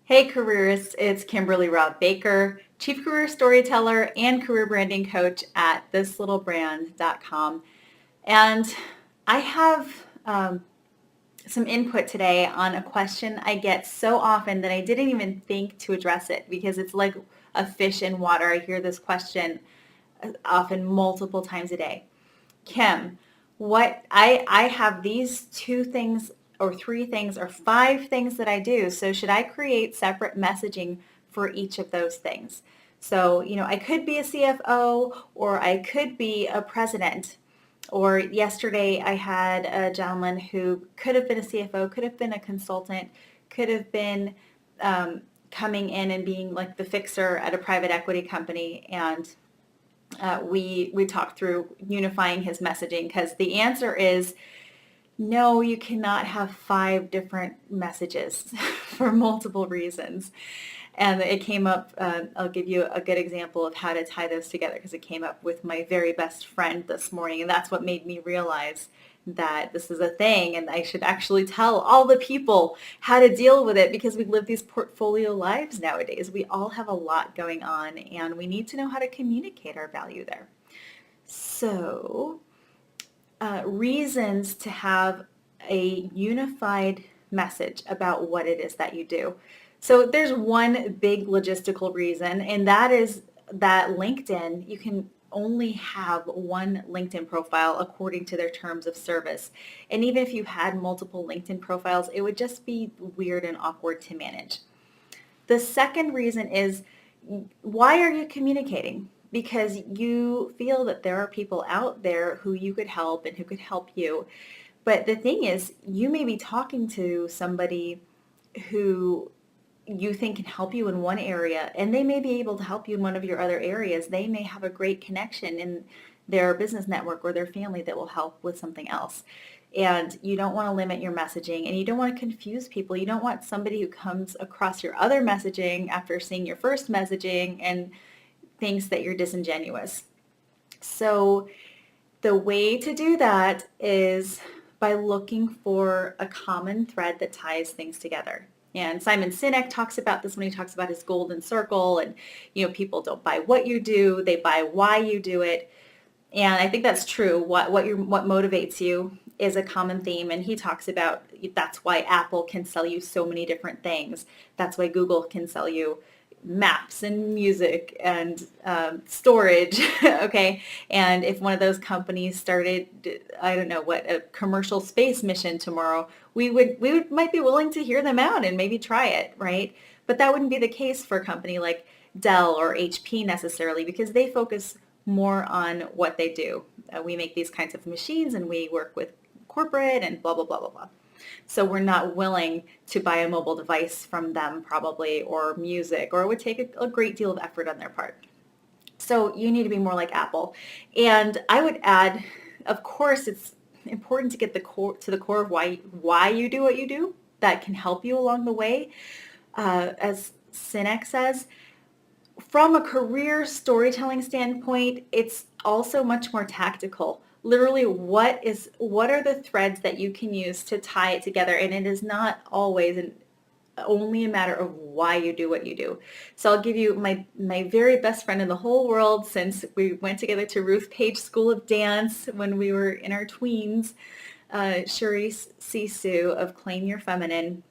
Hey careerists, it's Kimberly Robb Baker, Chief Career Storyteller and Career Branding Coach at thislittlebrand.com. And I have some input today on a question I get so often that I didn't even think to address it because it's like a fish in water. I hear this question often multiple times a day. Kim, what I have these two things or three things or five things that I do. So should I create separate messaging for each of those things? So, I could be a CFO or I could be a president. Or yesterday I had a gentleman who could have been a CFO, could have been a consultant, could have been coming in and being like the fixer at a private equity company, and we talked through unifying his messaging because the answer is no, you cannot have five different messages for multiple reasons. And it came up, I'll give you a good example of how to tie those together because it came up with my very best friend this morning. And that's what made me realize that this is a thing and I should actually tell all the people how to deal with it because we live these portfolio lives nowadays. We all have a lot going on and we need to know how to communicate our value there. So, reasons to have a unified message about what it is that you do. So there's one big logistical reason, and that is that LinkedIn, you can only have one LinkedIn profile according to their terms of service. And even if you had multiple LinkedIn profiles, it would just be weird and awkward to manage. The second reason is, why are you communicating? Because you feel that there are people out there who you could help and who could help you. But the thing is, you may be talking to somebody who you think can help you in one area, and they may be able to help you in one of your other areas. They may have a great connection in their business network or their family that will help with something else. And you don't want to limit your messaging and you don't want to confuse people. You don't want somebody who comes across your other messaging after seeing your first messaging and thinks that you're disingenuous. So the way to do that is by looking for a common thread that ties things together. And Simon Sinek talks about this when he talks about his golden circle and, people don't buy what you do, they buy why you do it. And I think that's true. What motivates you is a common theme. And he talks about that's why Apple can sell you so many different things. That's why Google can sell you maps and music and storage. Okay. And if one of those companies started, I don't know what, a commercial space mission tomorrow, we would might be willing to hear them out and maybe try it, right? But that wouldn't be the case for a company like Dell or HP necessarily because they focus more on what they do. We make these kinds of machines and we work with corporate and blah, blah, blah, blah, blah. So we're not willing to buy a mobile device from them probably, or music, or it would take a great deal of effort on their part. So you need to be more like Apple. And I would add, of course, it's important to get to the core of why you do what you do. That can help you along the way. As Sinek says, from a career storytelling standpoint, it's also much more tactical. Literally, what are the threads that you can use to tie it together? And it is not always only a matter of why you do what you do. So I'll give you my very best friend in the whole world since we went together to Ruth Page School of Dance when we were in our tweens, Cherise Sisu of Claim Your Feminine.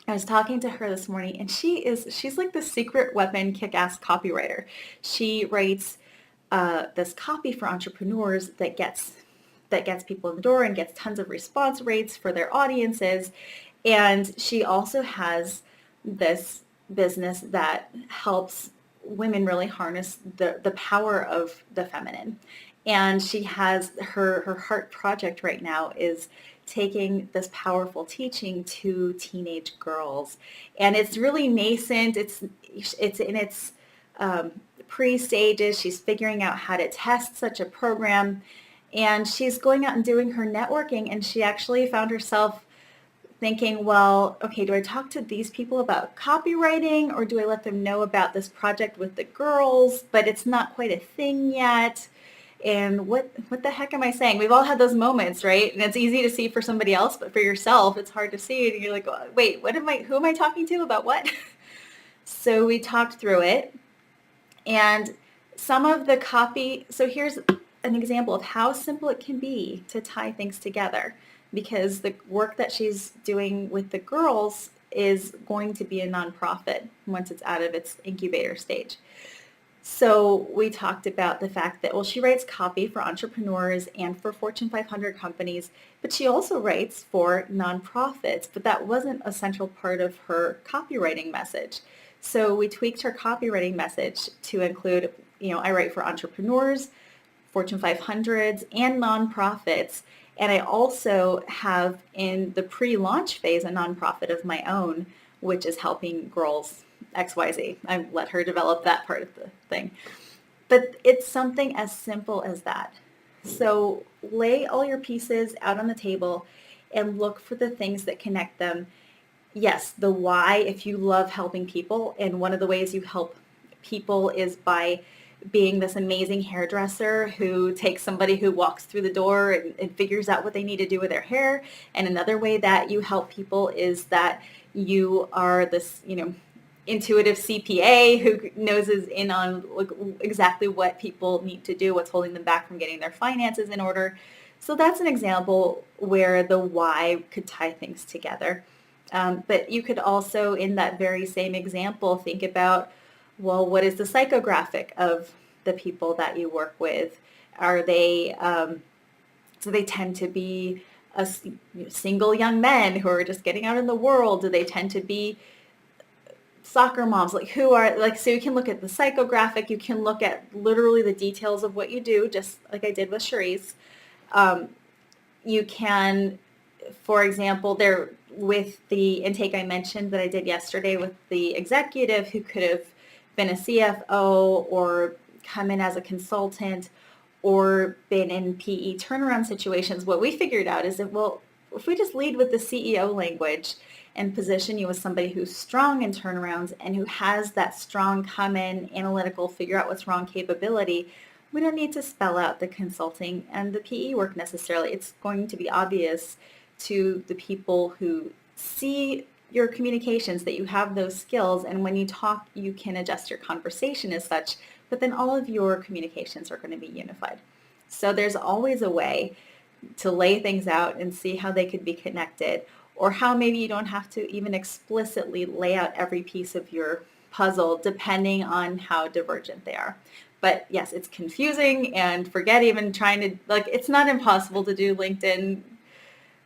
I was talking to her this morning and she's like the secret weapon kick-ass copywriter. She writes this copy for entrepreneurs that gets people in the door and gets tons of response rates for their audiences. And she also has this business that helps women really harness the power of the feminine. And she has her heart project right now is taking this powerful teaching to teenage girls. And it's really nascent. It's in its pre-stages. She's figuring out how to test such a program. And she's going out and doing her networking. And she actually found herself thinking, well, okay, do I talk to these people about copywriting or do I let them know about this project with the girls? But it's not quite a thing yet. And what the heck am I saying? We've all had those moments, right? And it's easy to see for somebody else, but for yourself, it's hard to see. And you're like, wait, who am I talking to about what? So we talked through it, and some of the copy, so here's an example of how simple it can be to tie things together, because the work that she's doing with the girls is going to be a nonprofit once it's out of its incubator stage. So we talked about the fact that, well, she writes copy for entrepreneurs and for Fortune 500 companies, but she also writes for nonprofits, but that wasn't a central part of her copywriting message. So we tweaked her copywriting message to include, I write for entrepreneurs, Fortune 500s, and nonprofits. And I also have in the pre-launch phase a nonprofit of my own, which is helping girls XYZ. I let her develop that part of the thing. But it's something as simple as that. So lay all your pieces out on the table and look for the things that connect them. Yes, the why, if you love helping people, and one of the ways you help people is by being this amazing hairdresser who takes somebody who walks through the door and figures out what they need to do with their hair. And another way that you help people is that you are this, intuitive CPA who knows is in on exactly what people need to do, what's holding them back from getting their finances in order. So that's an example where the why could tie things together. But you could also, in that very same example, think about, well, what is the psychographic of the people that you work with? Are they, do they tend to be single young men who are just getting out in the world? Do they tend to be soccer moms? Like, who are, like, so you can look at the psychographic, you can look at literally the details of what you do, just like I did with Cherise. You can, for example, there with the intake I mentioned that I did yesterday with the executive who could have been a CFO or come in as a consultant or been in PE turnaround situations, what we figured out is that, well, if we just lead with the CEO language and position you as somebody who's strong in turnarounds and who has that strong come in, analytical, figure out what's wrong capability, we don't need to spell out the consulting and the PE work necessarily. It's going to be obvious to the people who see your communications that you have those skills, and when you talk, you can adjust your conversation as such, but then all of your communications are going to be unified. So there's always a way to lay things out and see how they could be connected, or how maybe you don't have to even explicitly lay out every piece of your puzzle depending on how divergent they are. But yes, it's confusing, and forget even trying to, like, it's not impossible to do LinkedIn,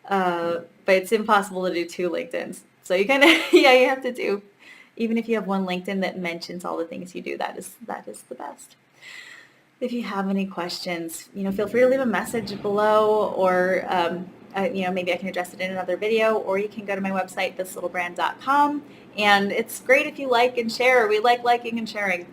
but it's impossible to do two LinkedIns. So you kind of, yeah, you have to do, even if you have one LinkedIn that mentions all the things you do, that is the best. If you have any questions, feel free to leave a message below, or maybe I can address it in another video, or you can go to my website, thislittlebrand.com. And it's great if you like and share. We like liking and sharing.